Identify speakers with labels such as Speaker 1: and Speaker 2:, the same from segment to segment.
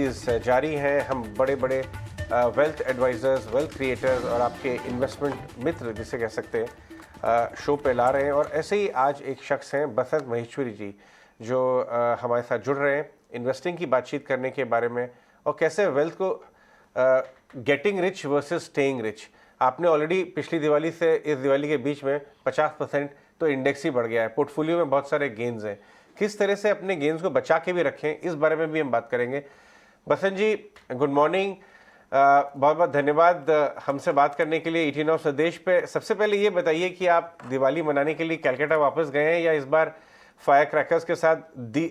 Speaker 1: जारी हैं। हम बड़े बड़े वेल्थ एडवाइज़र्स, वेल्थ क्रिएटर्स और आपके इन्वेस्टमेंट मित्र जिसे कह सकते हैं शो पे ला रहे हैं। और ऐसे ही आज एक शख्स हैं बसंत महेश्वरी जी, जो हमारे साथ जुड़ रहे हैं इन्वेस्टिंग की बातचीत करने के बारे में और कैसे वेल्थ को getting rich versus staying rich. आपने ऑलरेडी पिछली दिवाली से इस दिवाली के बीच में 50% तो इंडेक्स ही बढ़ गया है, पोर्टफोलियो में बहुत सारे गेंस हैं। किस तरह से अपने गेंस को बचा के भी रखें, इस बारे में भी हम बात करेंगे। बसंत जी, गुड मॉर्निंग। बहुत बहुत धन्यवाद हमसे बात करने के लिए 18 ऑफ स्वदेश पे। सबसे पहले ये बताइए कि आप दिवाली मनाने के लिए कलकत्ता वापस गए हैं या इस बार फायर क्रैकर्स के साथ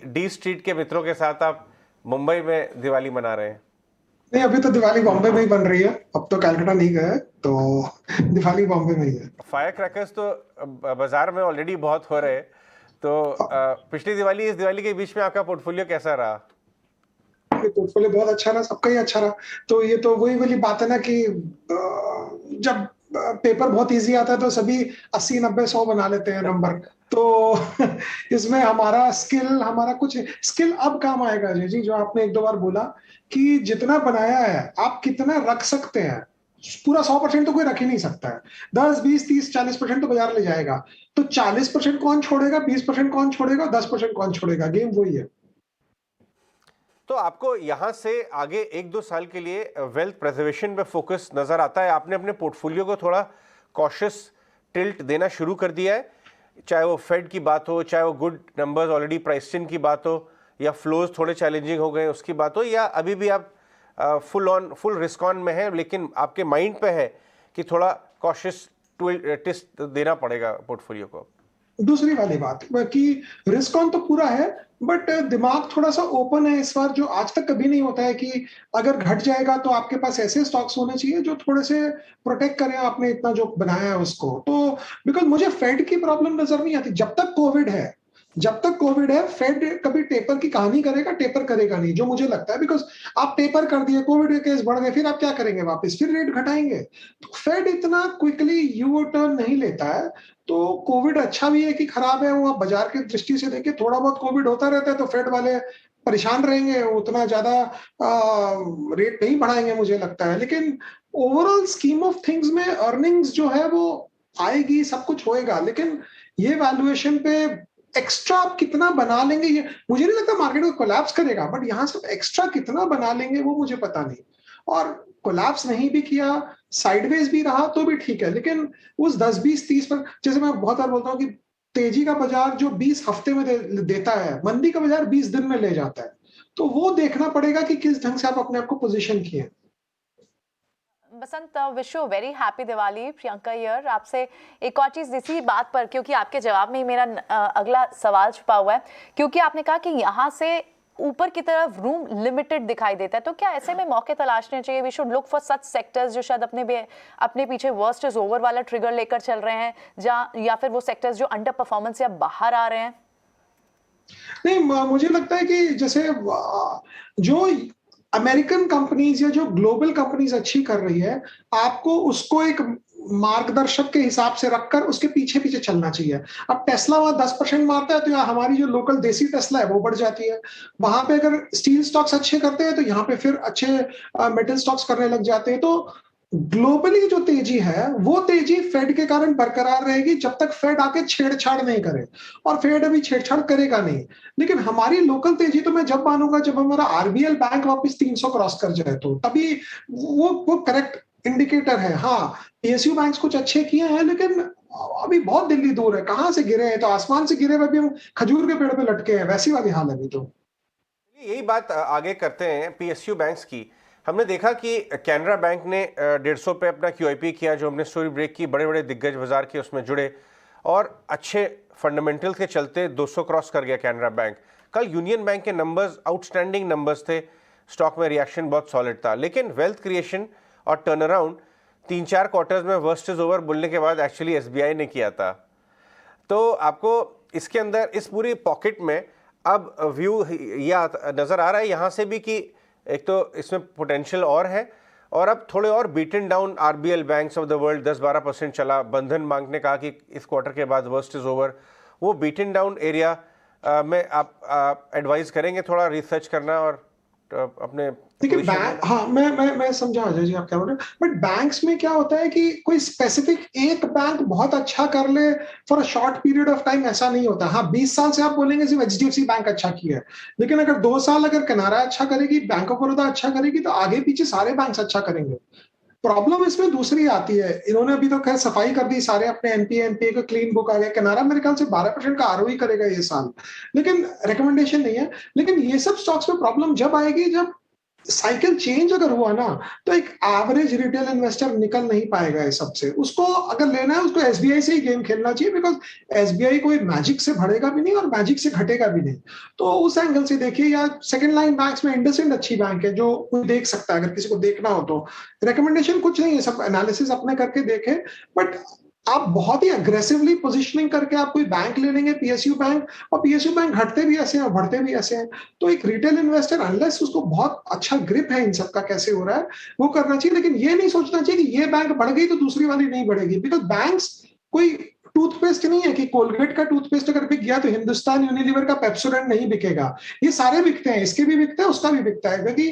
Speaker 1: डी स्ट्रीट के मित्रों के साथ आप मुंबई में दिवाली मना रहे हैं?
Speaker 2: नहीं, अभी तो दिवाली बॉम्बे में ही बन रही है। अब तो कलकत्ता नहीं गए, तो दिवाली बॉम्बे में ही है।
Speaker 1: फायर क्रैकर्स तो बाजार में ऑलरेडी बहुत हो रहे हैं, तो पिछली दिवाली इस दिवाली के बीच में आपका पोर्टफोलियो कैसा रहा?
Speaker 2: पोर्टफोलियो बहुत अच्छा रहा, सबका ही अच्छा रहा। तो ये तो वही वाली बात है ना कि जब पेपर बहुत इजी आता है तो सभी 80 90 100 बना लेते हैं नंबर। तो इसमें हमारा स्किल अब काम आएगा जी, जो आपने एक दो बार बोला कि जितना बनाया है आप कितना रख सकते हैं। पूरा 100% तो कोई रख ही नहीं सकता है। 10 20 30 40% तो बाजार ले जाएगा। तो 40% कौन छोड़ेगा, 20% कौन छोड़ेगा, 10% कौन छोड़ेगा, गेम वही है।
Speaker 1: तो आपको यहाँ से आगे 1-2 साल के लिए वेल्थ प्रिजर्वेशन पे फोकस नजर आता है? आपने अपने पोर्टफोलियो को थोड़ा कॉशियस टिल्ट देना शुरू कर दिया है, चाहे वो फेड की बात हो, चाहे वो गुड नंबर्स ऑलरेडी प्राइस्ड इन की बात हो, या फ्लोज थोड़े चैलेंजिंग हो गए उसकी बात हो, या अभी भी आप फुल रिस्क ऑन में है लेकिन आपके माइंड पे है कि थोड़ा कॉशियस ट्विस्ट देना पड़ेगा पोर्टफोलियो को?
Speaker 2: दूसरी वाली बात कि रिस्क ऑन तो पूरा है, बट दिमाग थोड़ा सा ओपन है इस बार, जो आज तक कभी नहीं होता है कि अगर घट जाएगा तो आपके पास ऐसे स्टॉक्स होने चाहिए जो थोड़े से प्रोटेक्ट करें आपने इतना जो बनाया है उसको। तो बिकॉज मुझे फेड की प्रॉब्लम नजर नहीं आती जब तक कोविड है फेड कभी टेपर की कहानी करेगा, टेपर करेगा नहीं, जो मुझे लगता है। बिकॉज आप टेपर कर दिए, कोविड के केस बढ़ गए, फिर आप क्या करेंगे, वापस फिर रेट घटाएंगे। तो फेड इतना क्विकली यू टर्न नहीं लेता है। तो कोविड अच्छा भी है कि खराब है, वो आप बाजार की दृष्टि से देखिए, थोड़ा बहुत कोविड होता रहता है तो फेड वाले परेशान रहेंगे, उतना ज्यादा रेट नहीं बढ़ाएंगे मुझे लगता है। लेकिन ओवरऑल स्कीम ऑफ थिंग्स में अर्निंग्स जो है वो आएगी, सब कुछ होएगा, लेकिन ये वैल्यूएशन पे एक्स्ट्रा आप कितना बना लेंगे, ये मुझे नहीं लगता मार्केट को कोलैप्स करेगा, बट यहाँ से एक्स्ट्रा कितना बना लेंगे वो मुझे पता नहीं। और कोलैप्स नहीं भी किया, साइडवेज भी रहा तो भी ठीक है, लेकिन उस 10 20 30 पर, जैसे मैं बहुत बार बोलता हूँ कि तेजी का बाजार जो 20 हफ्ते में देता है, मंदी का बाजार 20 दिन में ले जाता है। तो वो देखना पड़ेगा कि किस ढंग से आप अपने आप को पोजीशन किए।
Speaker 3: Basant, wish you very happy Diwali. Priyanka यार, आपसे एक और चीज़ इसी बात पर, क्योंकि आपके जवाब में ही मेरा अगला सवाल छुपा हुआ है, क्योंकि आपने कहा कि यहाँ से ऊपर की तरफ रूम लिमिटेड दिखाई देता है, तो क्या ऐसे में मौके तलाशने चाहिए? We should look for such sectors जो शायद अपने पीछे वर्स्ट इज ओवर वाला ट्रिगर लेकर चल रहे हैं, या फिर वो सेक्टर्स जो अंडर परफॉर्मेंस या बाहर आ रहे हैं?
Speaker 2: नहीं, मुझे लगता है कि जैसे जो अमेरिकन कंपनीज या जो ग्लोबल कंपनीज अच्छी कर रही है, आपको उसको एक मार्गदर्शक के हिसाब से रखकर उसके पीछे पीछे चलना चाहिए। अब टेस्ला वहां 10% मारता है तो यहाँ हमारी जो लोकल देसी टेस्ला है वो बढ़ जाती है। वहां पे अगर स्टील स्टॉक्स अच्छे करते हैं तो यहाँ पे फिर अच्छे मेटल स्टॉक्स करने लग जाते हैं। तो ग्लोबली जो तेजी है वो तेजी फेड के कारण बरकरार रहेगी, जब तक फेड आके छेड़छाड़ नहीं करे, और फेड अभी छेड़छाड़ करेगा नहीं। लेकिन हमारी लोकल तेजी तो मैं जब मानूंगा जब हमारा आरबीएल बैंक वापस 300 क्रॉस कर जाए, तो तभी वो करेक्ट इंडिकेटर है। हाँ, पीएसयू बैंक्स कुछ अच्छे किए हैं, लेकिन अभी बहुत दिल्ली दूर है। कहां से गिरे हैं, तो आसमान से गिरे हुए भी हम खजूर के पेड़ पे लटके हैं, वैसी वाली हाल है अभी तो।
Speaker 1: यही बात आगे करते हैं पीएसयू बैंक्स की। हमने देखा कि कैनरा बैंक ने 150 पे अपना क्यूआईपी किया, जो हमने स्टोरी ब्रेक की, बड़े बड़े दिग्गज बाजार के उसमें जुड़े और अच्छे फंडामेंटल्स के चलते 200 क्रॉस कर गया कैनरा बैंक। कल यूनियन बैंक के नंबर्स आउटस्टैंडिंग नंबर्स थे, स्टॉक में रिएक्शन बहुत सॉलिड था, लेकिन वेल्थ क्रिएशन और टर्न अराउंड 3-4 क्वार्टर्स में वर्स्ट इज ओवर बोलने के बाद एक्चुअली एसबीआई ने किया था। तो आपको इसके अंदर इस पूरी पॉकेट में अब व्यू यह नज़र आ रहा है यहाँ से भी कि एक तो इसमें पोटेंशियल और है, और अब थोड़े और beaten down RBL banks of the world 10-12% चला। बंधन बैंक ने कहा कि इस क्वार्टर के बाद वर्स्ट इज ओवर। वो बीटन डाउन एरिया में आप एडवाइस करेंगे थोड़ा रिसर्च करना? और अपने
Speaker 2: देखिए
Speaker 1: position
Speaker 2: बैंक,
Speaker 1: में?
Speaker 2: हाँ मैं समझा अजय जी आप क्या बोल रहे हैं, बट बैंक्स में क्या होता है कि कोई स्पेसिफिक एक बैंक बहुत अच्छा कर ले for a short period of time, ऐसा नहीं होता। हाँ 20 साल से आप बोलेंगे सिर्फ एचडीएफसी बैंक अच्छा किया है, लेकिन अगर 2 साल अगर कनारा अच्छा करेगी, बैंक ऑफ बड़ौदा अच्छा करेगी, तो आगे पीछे सारे बैंक अच्छा करेंगे। प्रॉब्लम इसमें दूसरी आती है, इन्होंने अभी तो खैर सफाई कर दी, सारे अपने एनपीए का क्लीन बुक आ गया, कनारा मेरे ख्याल से 12% का आरओई करेगा ये साल, लेकिन रिकमेंडेशन नहीं है। लेकिन ये सब स्टॉक्स में प्रॉब्लम जब आएगी जब साइकिल चेंज अगर हुआ ना, तो एक एवरेज रिटेल इन्वेस्टर निकल नहीं पाएगा इस सबसे। उसको अगर लेना है उसको एसबीआई से ही गेम खेलना चाहिए, बिकॉज एसबीआई कोई मैजिक से बढ़ेगा भी नहीं और मैजिक से घटेगा भी नहीं। तो उस एंगल से देखिए, या सेकंड लाइन बैंक्स में इंडसइंड अच्छी बैंक है जो कोई देख सकता है, अगर किसी को देखना हो तो। रिकमेंडेशन कुछ नहीं है, सब एनालिसिस अपने करके देखे, बट आप बहुत ही अग्रेसिवली पोजीशनिंग करके आप कोई बैंक ले लेंगे, पीएसयू बैंक, और पीएसयू बैंक घटते भी ऐसे हैं और बढ़ते भी ऐसे हैं। तो एक रिटेल इन्वेस्टर अनलेस उसको बहुत अच्छा ग्रिप है इन सब का कैसे हो रहा है, वो करना चाहिए। लेकिन ये नहीं सोचना चाहिए कि ये बैंक बढ़ गई तो दूसरी वाली नहीं बढ़ेगी, बिकॉज बैंक्स कोई टूथपेस्ट नहीं है कि कोलगेट का टूथपेस्ट अगर बिक गया तो हिंदुस्तान यूनिलीवर का पेप्सोडेंट नहीं बिकेगा। ये सारे बिकते हैं, इसके भी बिकते हैं, उसका भी बिकता है, क्योंकि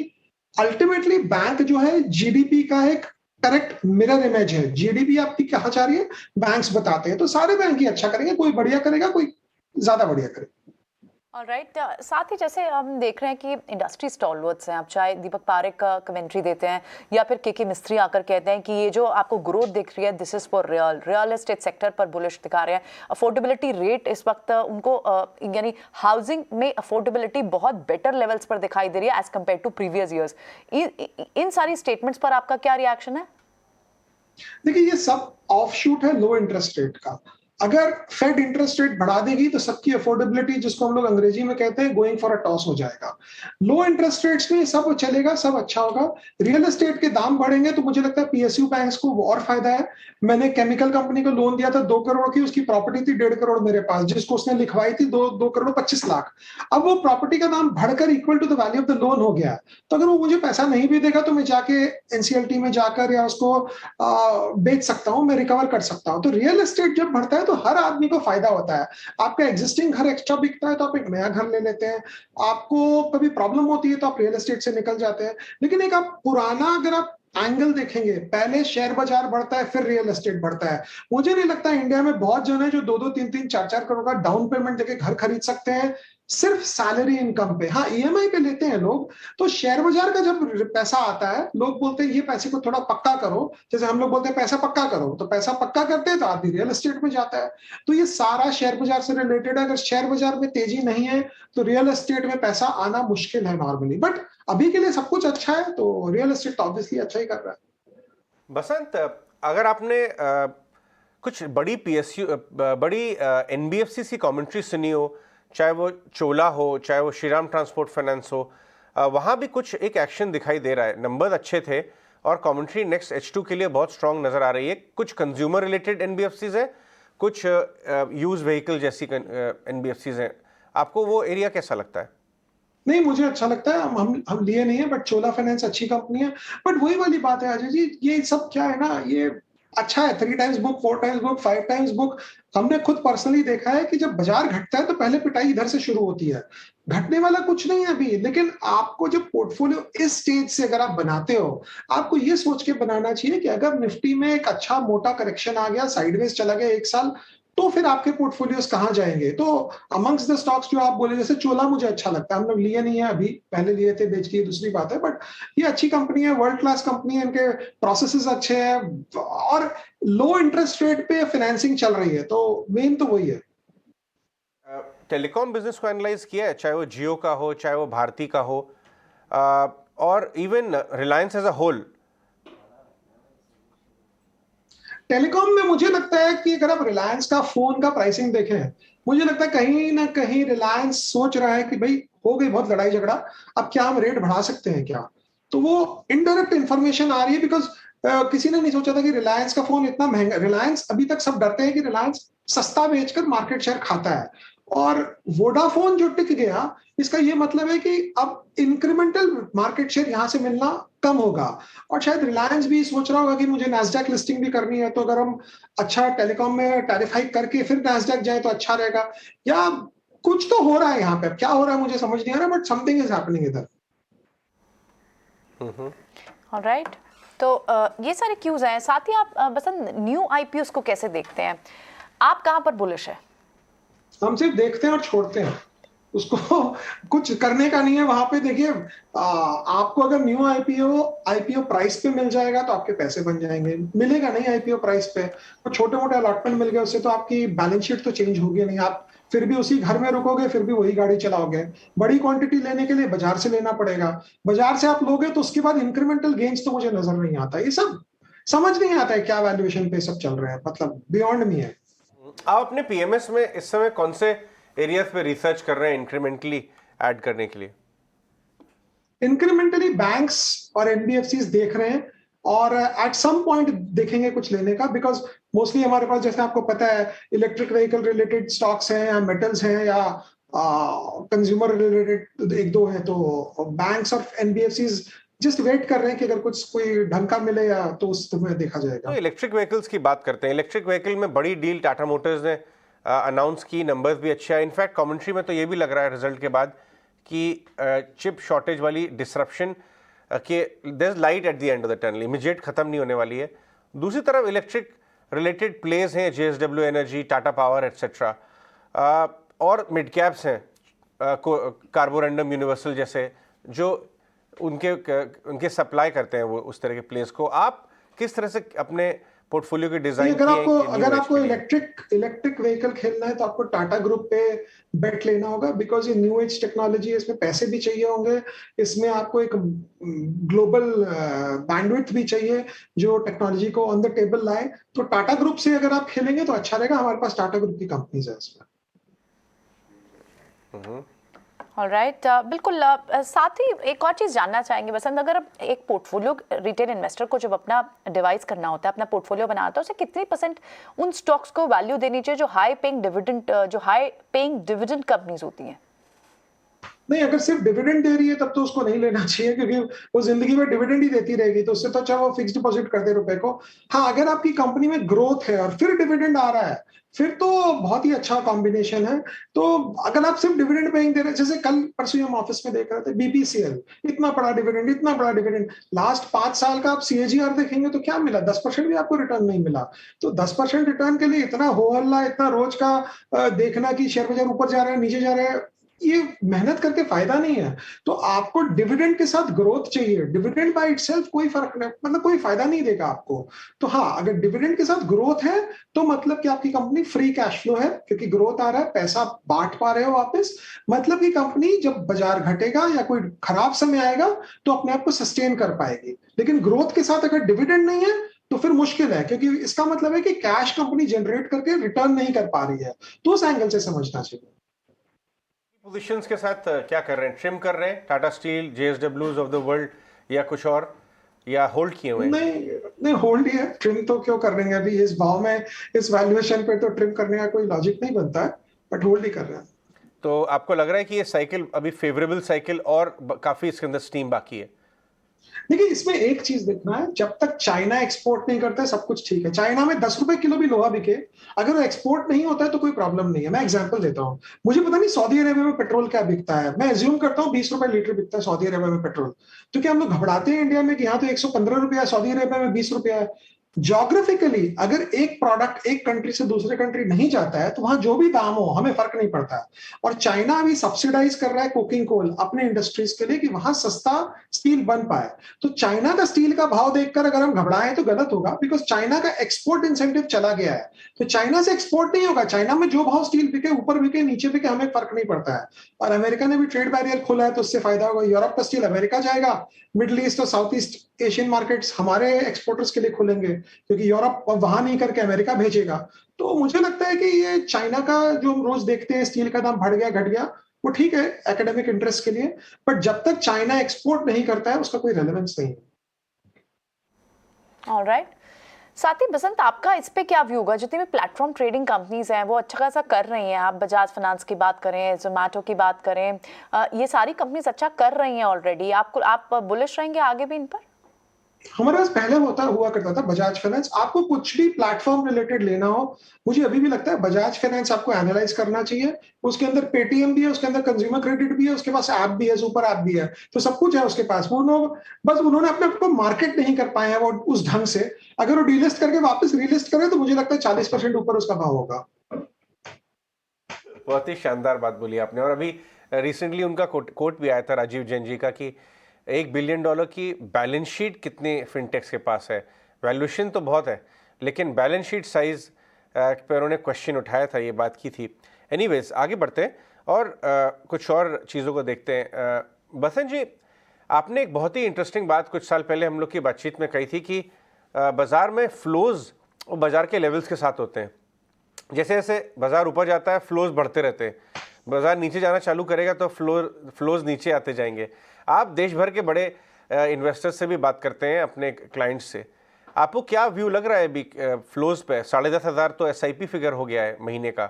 Speaker 2: अल्टीमेटली बैंक जो है जीडीपी का एक करेक्ट मिरर इमेज है। जीडीपी आपकी कहाँ जा रही है, बैंक्स बताते हैं, तो सारे बैंक ही अच्छा करेंगे, कोई बढ़िया करेगा, कोई ज्यादा बढ़िया करेगा।
Speaker 3: ऑलराइट, साथ ही जैसे हम देख रहे हैं कि इंडस्ट्री स्टॉलवर्ड्स हैं, आप चाहे दीपक पारेख का कमेंट्री देते हैं या फिर के मिस्त्री आकर कहते हैं कि ये जो आपको ग्रोथ दिख रही है this is for real estate sector पर बुलिश दिखा रहे हैं। अफोर्डेबिलिटी रेट इस वक्त उनको यानी हाउसिंग में अफोर्डेबिलिटी बहुत बेटर लेवल्स पर दिखाई दे रही है as compared to previous years. इन सारी स्टेटमेंट्स पर आपका क्या रिएक्शन है?
Speaker 2: देखिए ये सब ऑफशूट है लो इंटरेस्ट रेट का। अगर फेड इंटरेस्ट रेट बढ़ा देगी तो सबकी अफोर्डेबिलिटी, जिसको हम लोग अंग्रेजी में कहते हैं, गोइंग फॉर अ टॉस हो जाएगा। लो इंटरेस्ट रेट्स में सब चलेगा, सब अच्छा होगा। रियल एस्टेट के दाम बढ़ेंगे तो मुझे लगता है पीएसयू बैंक्स को और फायदा है। मैंने केमिकल कंपनी को लोन दिया था 2 करोड़ की, उसकी प्रॉपर्टी थी 1.5 करोड़ मेरे पास, जिसको उसने लिखवाई थी 2 करोड़ 25 लाख। अब वो प्रॉपर्टी का दाम बढ़कर equal to the value of the loan हो गया। तो अगर वो मुझे पैसा नहीं भी देगा तो मैं जाके एनसीएलटी में जाकर या उसको बेच सकता हूं, मैं रिकवर कर सकता हूं। तो रियल एस्टेट जब बढ़ता है तो हर आदमी को फायदा होता है। आपका एग्जिस्टिंग घर एक्स्ट्रा बिकता है तो आप एक नया घर ले लेते हैं, आपको कभी प्रॉब्लम होती है तो आप रियल एस्टेट से निकल जाते हैं। लेकिन एक आप पुराना अगर आप एंगल देखेंगे, पहले शेयर बाजार बढ़ता है फिर रियल एस्टेट बढ़ता है। मुझे नहीं लगता इंडिया में बहुत जन है जो 2-2, 3-3, 4-4 करोड़ का डाउन पेमेंट देके घर खरीद सकते हैं सिर्फ सैलरी इनकम पे। हाँ ईएमआई पे लेते हैं लोग। तो शेयर बाजार का जब पैसा आता है, लोग बोलते हैं ये पैसे को थोड़ा पक्का करो, जैसे हम लोग बोलते हैं पैसा पक्का करो, तो पैसा पक्का करते हैं तो आदमी रियल एस्टेट में जाता है। तो ये सारा शेयर बाजार से रिलेटेड है। अगर शेयर बाजार में तेजी नहीं है तो रियल एस्टेट में पैसा आना मुश्किल है नॉर्मली, बट अभी के लिए सब कुछ अच्छा है तो रियल एस्टेट ऑब्वियसली अच्छा ही कर रहा है।
Speaker 1: बसंत, अगर आपने कुछ बड़ी पीएसयू बड़ी एनबीएफसी सी कमेंट्री सुनी हो, चाहे वो चोला हो, चाहे वो श्रीराम ट्रांसपोर्ट फाइनेंस हो, वहाँ भी कुछ एक एक्शन दिखाई दे रहा है। नंबर अच्छे थे और कमेंट्री नेक्स्ट H2 के लिए बहुत स्ट्रांग नज़र आ रही है। कुछ कंज्यूमर रिलेटेड एनबीएफसीज हैं, कुछ यूज व्हीकल जैसी एनबीएफसीज हैं। आपको वो एरिया कैसा लगता है?
Speaker 2: नहीं मुझे अच्छा लगता है, हम लिए नहीं है, बट चोला फाइनेंस अच्छी कंपनी है। बट वही वाली बात है अजय जी, ये सब क्या है ना, ये अच्छा है 3 times book, 4 times book, 5 times book. हमने खुद पर्सनली देखा है कि जब बाजार घटता है तो पहले पिटाई इधर से शुरू होती है। घटने वाला कुछ नहीं है अभी, लेकिन आपको जब पोर्टफोलियो इस स्टेज से अगर आप बनाते हो, आपको ये सोच के बनाना चाहिए कि अगर निफ्टी में एक अच्छा मोटा करेक्शन आ गया, साइडवेज चला गया 1 साल, तो फिर आपके पोर्टफोलियोज कहाँ जाएंगे। तो अमंग्स द स्टॉक्स जो आप बोले, जैसे चोला मुझे अच्छा लगता है, हम लोग लिए नहीं है अभी, पहले लिए थे बेच दिए दूसरी बात है, बट ये अच्छी कंपनी है, वर्ल्ड क्लास कंपनी है, इनके प्रोसेसेस अच्छे हैं और लो इंटरेस्ट रेट पे फाइनेंसिंग चल रही है, तो मेन तो वही है।
Speaker 1: टेलीकॉम बिजनेस को एनालाइज किया है, चाहे वो जियो का हो, चाहे वो भारती का हो, और even Reliance as a whole?
Speaker 2: Telecom में मुझे लगता है कि अगर आप रिलायंस का फोन का प्राइसिंग देखें, मुझे लगता है कहीं ना कहीं रिलायंस सोच रहा है कि भाई हो गई बहुत लड़ाई झगड़ा, अब क्या हम रेट बढ़ा सकते हैं क्या। तो वो इनडायरेक्ट इंफॉर्मेशन आ रही है, बिकॉज किसी ने नहीं सोचा था कि रिलायंस का फोन इतना महंगा। रिलायंस अभी तक सब डरते हैं कि रिलायंस सस्ता बेचकर मार्केट शेयर खाता है, और वोडाफोन जो टिक गया, इसका ये मतलब है कि अब इंक्रीमेंटल मार्केट शेयर यहां से मिलना कम होगा। और शायद रिलायंस भी सोच रहा होगा कि मुझे नैस्डैक लिस्टिंग भी करनी है, तो अगर हम अच्छा टेलीकॉम में टैरिफ हाइक करके फिर नैस्डैक जाए तो अच्छा रहेगा, या कुछ तो हो रहा है यहाँ पे। क्या हो रहा है मुझे समझ नहीं आ रहा, बट समथिंग इज हैपनिंग इधर।
Speaker 3: ऑलराइट, तो ये सारे क्यूज हैं। साथ ही आप बसंत न्यू आईपीओस को कैसे देखते हैं? आप कहाँ पर बुलिश है?
Speaker 2: हम सिर्फ देखते हैं और छोड़ते हैं उसको। कुछ करने का नहीं है वहां पे। देखिए, आपको अगर न्यू आईपीओ प्राइस पे मिल जाएगा तो आपके पैसे बन जाएंगे। मिलेगा नहीं आईपीओ प्राइस पे, तो छोटे मोटे अलॉटमेंट मिल गए उससे तो आपकी बैलेंस शीट तो चेंज होगी नहीं। आप फिर भी उसी घर में रुकोगे, फिर भी वही गाड़ी चलाओगे। बड़ी क्वांटिटी लेने के लिए बाजार से लेना पड़ेगा। बाजार से आप लोगे तो उसके बाद इंक्रीमेंटल गेन्स तो मुझे नजर नहीं आता। ये सब समझ नहीं आता है क्या वैल्यूएशन पे सब चल रहे हैं, मतलब बियॉन्ड मी है।
Speaker 1: आप अपने पीएमएस में इस समय कौन से एरियाज पे रिसर्च कर रहे हैं इंक्रीमेंटली ऐड करने के लिए?
Speaker 2: इंक्रीमेंटली बैंक्स और एनबीएफसीज देख रहे हैं, और एट सम पॉइंट देखेंगे कुछ लेने का, बिकॉज मोस्टली हमारे पास, जैसे आपको पता है, इलेक्ट्रिक व्हीकल रिलेटेड स्टॉक्स हैं या मेटल्स हैं या कंज्यूमर रिलेटेड एक दो है। तो बैंक्स और एनबीएफसीज जस्ट वेट कर रहे हैं कि अगर कुछ कोई ढंग का मिले या तो उस में देखा जाएगा।
Speaker 1: तो इलेक्ट्रिक व्हीकल्स की बात करते हैं। इलेक्ट्रिक व्हीकल में बड़ी डील टाटा मोटर्स ने अनाउंस की, नंबर्स भी अच्छे हैं। इनफैक्ट कमेंट्री में तो ये भी लग रहा है रिजल्ट के बाद कि चिप शॉर्टेज वाली डिसरप्शन के there is light at the end of the tunnel, immediate खत्म नहीं होने वाली है। दूसरी तरफ इलेक्ट्रिक रिलेटेड प्लेज हैं, JSW energy, Tata power etcetera, और मिड कैप्स हैं, कार्बोरंडम, यूनिवर्सल जैसे, जो उनके सप्लाई करते हैं वो उस तरह के प्लेस को। आप किस तरह से अपने पोर्टफोलियो की डिजाइन
Speaker 2: अगर आपको इलेक्ट्रिक व्हीकल खेलना है तो आपको टाटा ग्रुप पे बेट लेना होगा, बिकॉज ये न्यू एज टेक्नोलॉजी है, इसमें पैसे भी चाहिए होंगे, इसमें आपको एक ग्लोबल बैंडविड्थ भी चाहिए जो टेक्नोलॉजी को ऑन द टेबल लाए। तो टाटा ग्रुप से अगर आप खेलेंगे तो अच्छा रहेगा। हमारे पास टाटा ग्रुप की कंपनीज है इसमें।
Speaker 3: ऑलराइट, बिल्कुल। साथ ही एक और चीज़ जानना चाहेंगे बसंत, अगर एक पोर्टफोलियो रिटेल इन्वेस्टर को जब अपना डिवाइस करना होता है, अपना पोर्टफोलियो बनाता है, उसे कितनी परसेंट उन स्टॉक्स को वैल्यू देनी चाहिए जो हाई पेइंग डिविडेंड कंपनीज होती हैं?
Speaker 2: नहीं, अगर सिर्फ डिविडेंड दे रही है तब तो उसको नहीं लेना चाहिए, क्योंकि वो जिंदगी में डिविडेंड ही देती रहेगी। तो उससे तो अच्छा वो फिक्स डिपॉजिट कर दे रुपए को। हाँ, अगर आपकी कंपनी में ग्रोथ है और फिर डिविडेंड आ रहा है, फिर तो बहुत ही अच्छा कॉम्बिनेशन है। तो अगर आप सिर्फ डिविडेंड पेइंग दे रहे हैं, जैसे कल परसों हम ऑफिस में देख रहे थे, बीपीसीएल, इतना बड़ा डिविडेंड, लास्ट 5 साल का आप सीएजीआर देखेंगे तो क्या मिला? 10% भी आपको रिटर्न नहीं मिला। तो 10% रिटर्न के लिए इतना हो हल्ला, इतना रोज का देखना कि शेयर बाजार ऊपर जा रहा है, नीचे जा रहा है, ये मेहनत करके फायदा नहीं है। तो आपको डिविडेंड के साथ ग्रोथ चाहिए। डिविडेंड बाय इटसेल्फ कोई फर्क नहीं, मतलब कोई फायदा नहीं देगा आपको। तो हाँ, अगर डिविडेंड के साथ ग्रोथ है तो मतलब कि आपकी कंपनी फ्री कैश फ्लो है, क्योंकि ग्रोथ आ रहा है, पैसा बांट पा रहे हो वापस। मतलब कि कंपनी जब बाजार घटेगा या कोई खराब समय आएगा तो अपने आप को सस्टेन कर पाएगी। लेकिन ग्रोथ के साथ अगर डिविडेंड नहीं है तो फिर मुश्किल है, क्योंकि इसका मतलब है कि कैश कंपनी जनरेट करके रिटर्न नहीं कर पा रही है। तो उस एंगल से समझना चाहिए।
Speaker 1: पोजीशंस के साथ क्या कर रहे हैं? ट्रिम कर रहे हैं टाटा स्टील, जेएसडब्ल्यूज ऑफ द वर्ल्ड, या कुछ और, या होल्ड किए हुए हैं?
Speaker 2: नहीं, होल्ड ही है। ट्रिम तो क्यों कर रहे हैं अभी इस भाव में, इस वैल्यूएशन पे तो ट्रिम करने का कोई लॉजिक नहीं बनता है, बट होल्ड ही कर रहे हैं।
Speaker 1: तो आपको लग रहा है कि ये साइकिल अभी फेवरेबल साइकिल और काफी इसके अंदर स्टीम बाकी है?
Speaker 2: देखिए, इसमें एक चीज देखना है, जब तक चाइना एक्सपोर्ट नहीं करता है सब कुछ ठीक है। चाइना में 10 रुपए किलो भी लोहा बिके, अगर वो एक्सपोर्ट नहीं होता है तो कोई प्रॉब्लम नहीं है। मैं एग्जांपल देता हूँ, मुझे पता नहीं सऊदी अरेबिया में पेट्रोल क्या बिकता है, मैं एज्यूम करता हूँ 20 रुपए लीटर बिकता है सऊदी अरेबिया में पेट्रोल। तो क्या हम लोग घबराते हैं इंडिया में कि यहाँ तो 115 रुपया, सऊदी अरेबिया में 20 रुपया है? ज्योग्राफिकली अगर एक प्रोडक्ट एक कंट्री से दूसरे कंट्री नहीं जाता है तो वहां जो भी दाम हो हमें फर्क नहीं पड़ता है। और चाइना अभी सब्सिडाइज कर रहा है कोकिंग कोल अपने इंडस्ट्रीज के लिए कि वहां सस्ता स्टील बन पाए। तो चाइना का स्टील का भाव देखकर अगर हम घबराएं तो गलत होगा, बिकॉज चाइना का एक्सपोर्ट इंसेंटिव चला गया है। तो चाइना से एक्सपोर्ट नहीं होगा। चाइना में जो भाव स्टील बिके, ऊपर बिके नीचे बिके, हमें फर्क नहीं पड़ता है। और अमेरिका ने भी ट्रेड बैरियर खोला है तो उससे फायदा होगा। यूरोप का स्टील अमेरिका जाएगा, मिडिल ईस्ट और साउथ ईस्ट एशियन मार्केट्स हमारे एक्सपोर्टर्स के लिए खुलेंगे, क्योंकि यूरोप वहां नहीं करके अमेरिका भेजेगा। तो मुझे लगता है कि ये चाइना का जो हम रोज देखते हैं स्टील का दाम बढ़ गया घट गया, वो ठीक है एकेडमिक इंटरेस्ट के लिए, बट जब तक चाइना एक्सपोर्ट नहीं करता है उसका कोई रेलेवेंस नहीं है।
Speaker 3: ऑलराइट, साथ ही बसंत आपका इस पे क्या व्यू होगा? जितनी भी प्लेटफॉर्म ट्रेडिंग कंपनीज हैं वो अच्छा खासा कर रही हैं। आप बजाज फाइनेंस की बात करें, जोमेटो की बात करें, ये सारी कंपनीज अच्छा कर रही हैं ऑलरेडी। आप बुलिश रहेंगे आगे भी इन पर?
Speaker 2: हमारे पास पहले हुआ करता था बजाज फाइनेंस। आपको कुछ भी प्लेटफॉर्म रिलेटेड लेना हो, मुझे अभी भी लगता है बजाज फाइनेंस आपको एनालाइज करना चाहिए। उसके अंदर पेटीएम भी है, उसके अंदर कंज्यूमर क्रेडिट भी है, उसके पास ऐप भी है, सुपर ऐप भी है, तो सब कुछ है उसके पास। वो लोग बस उन्होंने अपने आप को मार्केट नहीं कर पाए हैं वो उस ढंग से। अगर वो डीलिस्ट करके वापस रीलिस्ट करें तो मुझे लगता है 40% ऊपर उसका भाव होगा।
Speaker 1: बहुत ही शानदार बात बोली आपने। और अभी रिसेंटली उनका कोट भी आया था राजीव जैन जी का कि $1 बिलियन की बैलेंस शीट कितनी फिनटेक्स के पास है। वैल्यूएशन तो बहुत है, लेकिन बैलेंस शीट साइज पे उन्होंने क्वेश्चन उठाया था, ये बात की थी। एनीवेज आगे बढ़ते हैं और कुछ और चीज़ों को देखते हैं। बसंत जी, आपने एक बहुत ही इंटरेस्टिंग बात कुछ साल पहले हम लोग की बातचीत में कही थी कि बाज़ार में फ्लोज और बाज़ार के लेवल्स के साथ होते हैं। जैसे जैसे बाजार ऊपर जाता है फ्लोज बढ़ते रहते हैं, बाजार नीचे जाना चालू करेगा तो फ्लोज नीचे आते जाएंगे। आप देश भर के बड़े इन्वेस्टर्स से भी बात करते हैं, अपने क्लाइंट्स से। आपको क्या व्यू लग रहा है अभी फ्लोज पे? 10,500 तो SIP फिगर हो गया है महीने का।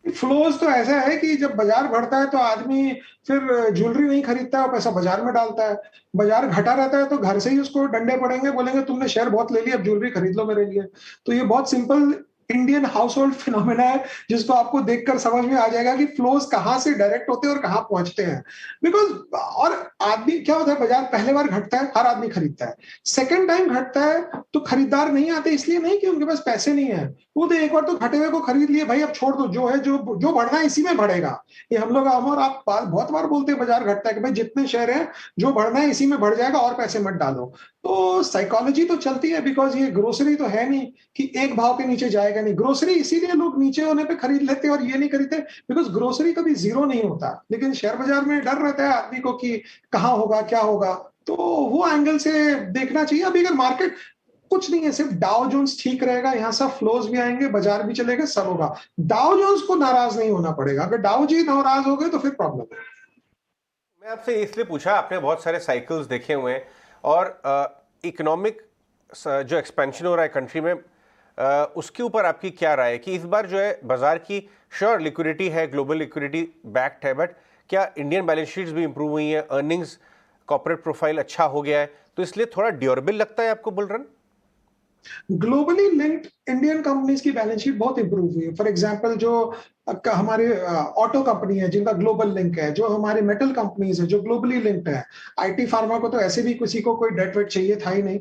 Speaker 2: फ्लोज तो ऐसा है कि जब बाजार बढ़ता है तो आदमी फिर ज्वेलरी नहीं खरीदता है, पैसा बाजार में डालता है। बाजार घटा रहता है तो घर से ही उसको डंडे पड़ेंगे, बोलेंगे तुमने शेयर बहुत ले लिया, अब ज्वेलरी खरीद लो मेरे लिए। तो ये बहुत simple Indian house hold phenomena है, जिसको आपको देखकर समझ में आ जाएगा कि फ्लोज कहाँ से डायरेक्ट होते हैं और कहाँ पहुंचते हैं। बिकॉज और आदमी क्या होता है, बाजार पहले बार घटता है, हर आदमी खरीदता है। सेकेंड टाइम घटता है तो खरीदार नहीं आते, इसलिए नहीं कि उनके पास पैसे नहीं है, वो तो एक बार तो घटे हुए को खरीद लिए, भाई अब छोड़ दो, जो है जो बढ़ना है इसी में बढ़ेगा। ये हम और आप बहुत बार बोलते हैं बाजार घटता है कि भाई जितने शेयर हैं जो बढ़ना है इसी में बढ़ जाएगा, और पैसे मत डालो। तो साइकोलॉजी तो चलती है, बिकॉज ये ग्रोसरी तो है नहीं कि एक भाव के नीचे जाएगा नहीं। ग्रोसरी इसीलिए लोग नीचे होने पे खरीद लेते हैं और ये नहीं खरीदते बिकॉज ग्रोसरी कभी जीरो नहीं होता। लेकिन शेयर बाजार में डर रहता है आदमी को कि कहाँ होगा क्या होगा, तो वो एंगल से देखना चाहिए। अभी अगर मार्केट कुछ नहीं है, सिर्फ डाउ जोन्स ठीक रहेगा, यहाँ सब फ्लोज भी आएंगे, बाजार भी चलेगा, सब होगा। डाउ जोन्स को नाराज नहीं होना पड़ेगा, अगर डाउ जी नाराज हो गए तो फिर प्रॉब्लम है।
Speaker 1: मैं आपसे इसलिए पूछा, आपने बहुत सारे साइकिल्स देखे हुए हैं और इकोनॉमिक जो एक्सपेंशन हो रहा है कंट्री में, उसके ऊपर आपकी क्या राय है कि इस बार जो है बाजार की श्योर लिक्विडिटी है, ग्लोबल लिक्विडिटी बैक्ड है, बट क्या इंडियन बैलेंस शीट्स भी इंप्रूव हुई हैं, अर्निंग्स कॉर्पोरेट प्रोफाइल अच्छा हो गया है, तो इसलिए थोड़ा ड्यूरेबल लगता है आपको bull run?
Speaker 2: Globally linked Indian companies की बैलेंस शीट बहुत इंप्रूव हुई है। फॉर एग्जांपल जो हमारे ऑटो कंपनी है जिनका ग्लोबल लिंक है, जो हमारे मेटल कंपनीज है जो ग्लोबली लिंक्ड है। आईटी फार्मा को तो ऐसे भी किसी को कोई डेट वेट चाहिए था ही नहीं।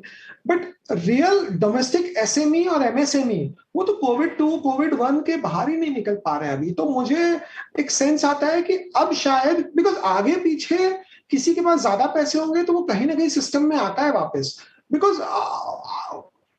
Speaker 2: बट रियल डोमेस्टिक एसएमई और एमएसएमई वो तो कोविड 2 कोविड 1 के बाहर ही नहीं निकल पा रहे हैं अभी। तो मुझे एक सेंस आता है कि अब शायद बिकॉज आगे पीछे किसी के पास ज्यादा पैसे होंगे तो वो कहीं ना कहीं सिस्टम में आता है वापस। बिकॉज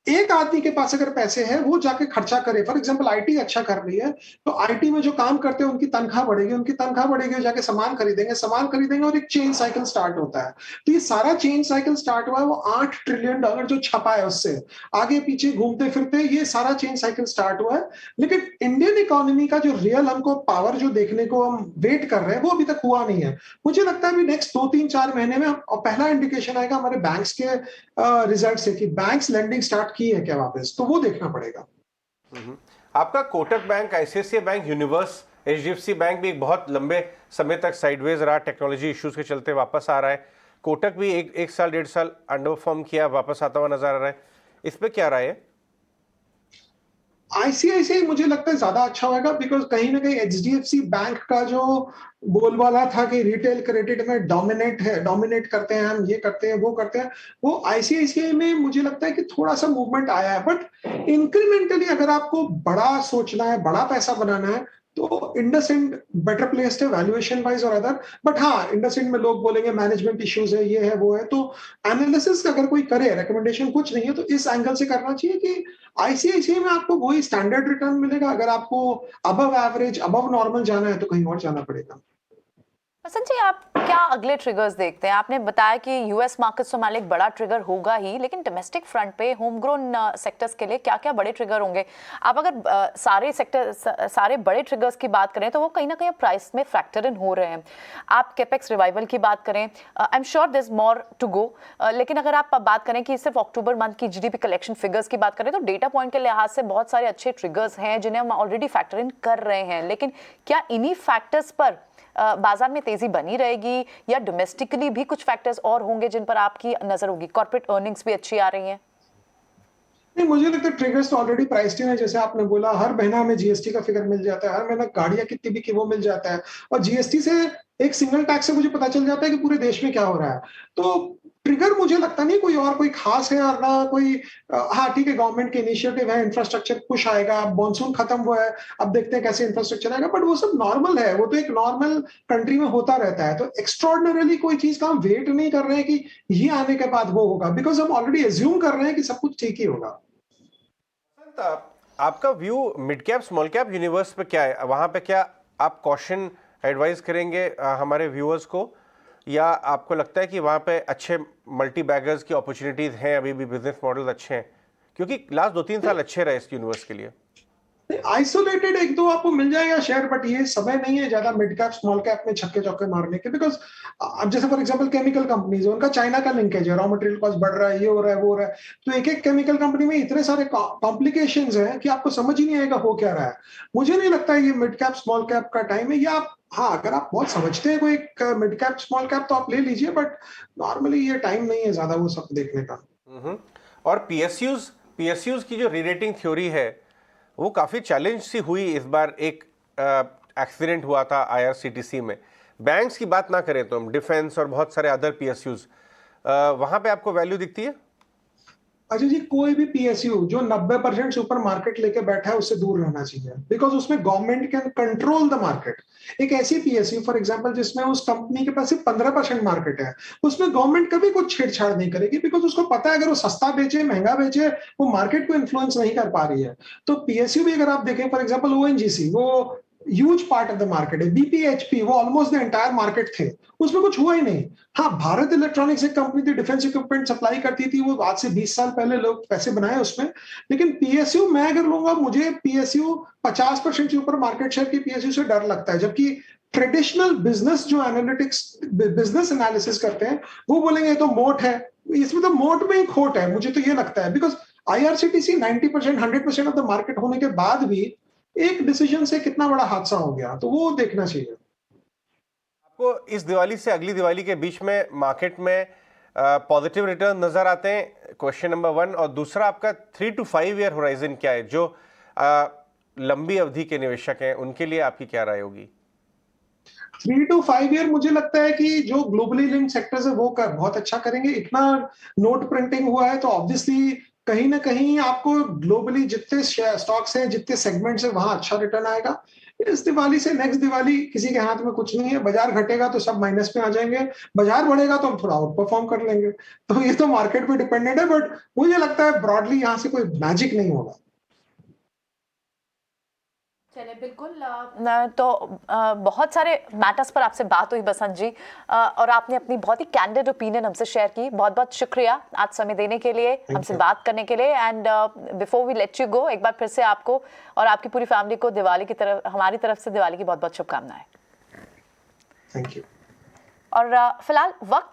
Speaker 2: एक आदमी के पास अगर पैसे हैं वो जाके खर्चा करे। फॉर एग्जांपल आईटी अच्छा कर रही है तो आईटी में जो काम करते हैं उनकी तनख्वाह बढ़ेगी, उनकी तनख्वाह बढ़ेगी, जाके सामान खरीदेंगे और एक चेन साइकिल स्टार्ट होता है। तो ये सारा चेन साइकिल स्टार्ट हुआ है वो $8 ट्रिलियन जो छपा है उससे आगे पीछे घूमते फिरते ये सारा चेन साइकिल स्टार्ट हुआ है। लेकिन इंडियन इकोनॉमी का जो रियल हमको पावर जो देखने को हम वेट कर रहे हैं वो अभी तक हुआ नहीं है। मुझे लगता है अभी नेक्स्ट 2-3-4 महीने में पहला इंडिकेशन आएगा हमारे बैंक्स के रिजल्ट से कि बैंक्स लेंडिंग स्टार्ट की है क्या वापस, तो वो देखना पड़ेगा।
Speaker 1: आपका Kotak bank, ICICI bank, universe, HDFC bank भी एक बहुत लंबे समय तक साइडवेज रहा, टेक्नोलॉजी इश्यूज के चलते वापस आ रहा है। कोटक भी एक साल 1.5 साल अंडरफॉर्म किया, वापस आता हुआ नजर आ रहा है। इस पे क्या राय है?
Speaker 2: आईसीआईसीआई मुझे लगता है ज्यादा अच्छा होगा बिकॉज कहीं ना कहीं एचडीएफसी बैंक का जो बोलबाला था कि रिटेल क्रेडिट में डोमिनेट करते हैं हम, ये करते हैं वो करते हैं, वो आईसीआईसीआई में मुझे लगता है कि थोड़ा सा मूवमेंट आया है। बट इंक्रीमेंटली अगर आपको बड़ा सोचना है, बड़ा पैसा बनाना है तो इंडसइंड बेटर प्लेस्ड है वैल्यूएशन वाइज और अदर। बट हाँ, इंडसइंड में लोग बोलेंगे मैनेजमेंट इश्यूज है, ये है वो है, तो एनालिसिस अगर कोई करे, रिकमेंडेशन कुछ नहीं है तो इस एंगल से करना चाहिए कि आईसीआईसीआई में आपको वही स्टैंडर्ड रिटर्न मिलेगा। अगर आपको अबव एवरेज अबव नॉर्मल जाना है तो कहीं और जाना पड़ेगा।
Speaker 3: बसंत जी, आप क्या अगले ट्रिगर्स देखते हैं? आपने बताया कि यूएस मार्केट्स तो हमारे एक बड़ा ट्रिगर होगा ही, लेकिन डोमेस्टिक फ्रंट पे होम ग्रोन सेक्टर्स के लिए क्या क्या बड़े ट्रिगर होंगे? आप अगर सारे बड़े ट्रिगर्स की बात करें तो वो कहीं ना कहीं प्राइस में फैक्टर इन हो रहे हैं। आप कैपेक्स रिवाइवल की बात करें, I am sure there is more to go, लेकिन अगर आप बात करें कि सिर्फ अक्टूबर मंथ की जीडीपी कलेक्शन फिगर्स की बात करें तो डेटा पॉइंट के लिहाज से बहुत सारे अच्छे ट्रिगर्स हैं जिन्हें हम ऑलरेडी फैक्टर इन कर रहे हैं। लेकिन क्या इन्हीं फैक्टर्स पर बाजार में तेजी बनी रहेगी या डोमेस्टिकली भी कुछ फैक्टर्स और होंगे जिन पर आपकी नजर होगी? कॉर्पोरेट अर्निंग्स भी अच्छी आ रही हैं।
Speaker 2: नहीं, मुझे लगता है ट्रिगर्स तो ऑलरेडी प्राइस्ड इन है। जैसे आपने बोला, हर महीना हमें जीएसटी का फिगर मिल जाता है, हर महीना गाड़ियां कितनी बिकी वो मिल जाता है, और जीएसटी से एक सिंगल टैक्स से मुझे पता चल जाता है कि पूरे देश में क्या हो रहा है। तो ट्रिगर मुझे लगता नहीं कोई खास है, और ना कोई हाँ ठीक है, गवर्नमेंट के इनिशिएटिव है, इंफ्रास्ट्रक्चर पुश आएगा, मानसून खत्म हुआ है, अब देखते हैं कैसे इंफ्रास्ट्रक्चर आएगा, बट वो सब नॉर्मल है, वो तो एक नॉर्मल कंट्री में होता रहता है। तो एक्स्ट्रॉर्डिनरली कोई चीज का हम वेट नहीं कर रहे हैं कि ये आने के बाद वो होगा, बिकॉज हम ऑलरेडी एज्यूम कर रहे हैं कि सब कुछ ठीक ही होगा।
Speaker 1: आपका view mid cap small cap universe पे क्या है? वहां पे क्या आप कॉशन एडवाइस करेंगे हमारे व्यूअर्स को, या आपको लगता है कि वहां पे अच्छे मल्टी बैगर्स की अपॉर्चुनिटीज हैं, अभी भी बिजनेस मॉडल अच्छे हैं? क्योंकि लास्ट 2-3 साल अच्छे रहे इस यूनिवर्स के लिए।
Speaker 2: आइसोलेटेड एक दो आपको मिल जाएगा शेयर, बट ये समय नहीं है ज्यादा मिड कैप स्मॉल कैप में छक्के चौके मारने के, बिकॉज अब जैसे फॉर एग्जांपल केमिकल कंपनीज, उनका चाइना का लिंकेज है, रॉ मटेरियल कॉस्ट बढ़ रहा है, ये हो रहा है वो हो रहा है, तो एक एक केमिकल कंपनी में इतने सारे कॉम्प्लिकेशंस हैं कि आपको समझ ही नहीं आएगा हो क्या रहा है। मुझे नहीं लगता है ये मिड कैप स्मॉल कैप का टाइम है, या आप हाँ अगर आप बहुत समझते हैं कोई मिड कैप स्मॉल कैप तो आप ले लीजिए, बट नॉर्मली ये टाइम नहीं है ज्यादा वो सब देखने का।
Speaker 1: और पीएसयूज की जो रीरेटिंग थ्योरी है वो काफ़ी चैलेंज सी हुई इस बार। एक एक्सीडेंट हुआ था आईआरसीटीसी में। बैंक्स की बात ना करें तो हम डिफेंस और बहुत सारे अदर पीएसयूज, वहां पे आपको वैल्यू दिखती है?
Speaker 2: अजय जी, कोई भी पीएसयू जो 90% सुपर मार्केट लेके बैठा है उससे दूर रहना चाहिए, बिकॉज उसमें government can control the market. एक ऐसी पीएसयू फॉर एग्जांपल जिसमें उस कंपनी के पास सिर्फ 15% मार्केट है, उसमें गवर्नमेंट कभी कुछ छेड़छाड़ नहीं करेगी, बिकॉज उसको पता है अगर वो सस्ता बेचे महंगा बेचे वो मार्केट को इन्फ्लुएंस नहीं कर पा रही है। तो पीएसयू भी अगर आप देखें, फॉर एग्जाम्पल ओएनजीसी, वो huge part of the market है, बीपीएचपी वो ऑलमोस्ट द एंटायर मार्केट थे, उसमें कुछ हुआ ही नहीं। हाँ, भारत इलेक्ट्रॉनिक्स एक कंपनी थी, डिफेंस इक्विपमेंट सप्लाई करती थी, वो आज से 20 साल पहले लोग पैसे बनाए उसमें। लेकिन पीएसयू मैं अगर लूंगा, मुझे पीएसयू 50% से ऊपर मार्केट शेयर की पीएसयू से डर लगता है, जबकि ट्रेडिशनल बिजनेस जो एनालिटिक्स बिजनेस एनालिसिस करते हैं वो बोलेंगे तो मोट है, इसमें तो मोट में ही खोट है, मुझे तो ये लगता है, because IRCTC 90% 100% of the market होने के बाद भी एक डिसीजन से कितना बड़ा हादसा हो गया, तो वो देखना चाहिए।
Speaker 1: आपको इस दिवाली से अगली दिवाली के बीच में मार्केट में पॉजिटिव रिटर्न नजर आते हैं? Question number 1। और दूसरा, आपका 3 to 5 ईयर होराइजन क्या है? जो लंबी अवधि के निवेशक हैं उनके लिए आपकी क्या राय होगी?
Speaker 2: 3 to 5 ईयर मुझे लगता है कि जो ग्लोबली लिंक्ड सेक्टर्स है वो बहुत अच्छा करेंगे। इतना नोट प्रिंटिंग हुआ है तो ऑब्वियसली कहीं ना कहीं आपको ग्लोबली जितने स्टॉक्स हैं, जितने सेगमेंट्स हैं, वहां अच्छा रिटर्न आएगा। इस दिवाली से नेक्स्ट दिवाली किसी के हाथ में कुछ नहीं है। बाजार घटेगा तो सब माइनस में आ जाएंगे, बाजार बढ़ेगा तो हम थोड़ा आउट परफॉर्म कर लेंगे। तो ये तो मार्केट पे डिपेंडेंट है, बट मुझे लगता है ब्रॉडली यहाँ से कोई मैजिक नहीं होगा।
Speaker 3: चलिए, बिल्कुल। तो बहुत सारे मैटर्स पर आपसे बात हुई बसंत जी, और आपने अपनी बहुत ही कैंडिड ओपिनियन हमसे शेयर की। बहुत बहुत शुक्रिया आज समय देने के लिए, हमसे बात करने के लिए। And before we let you go, एक बार फिर से आपको और आपकी पूरी फैमिली को दिवाली की तरफ, हमारी तरफ से दिवाली की बहुत बहुत शुभकामनाएं।
Speaker 2: Thank you.
Speaker 3: और फिलहाल वक्त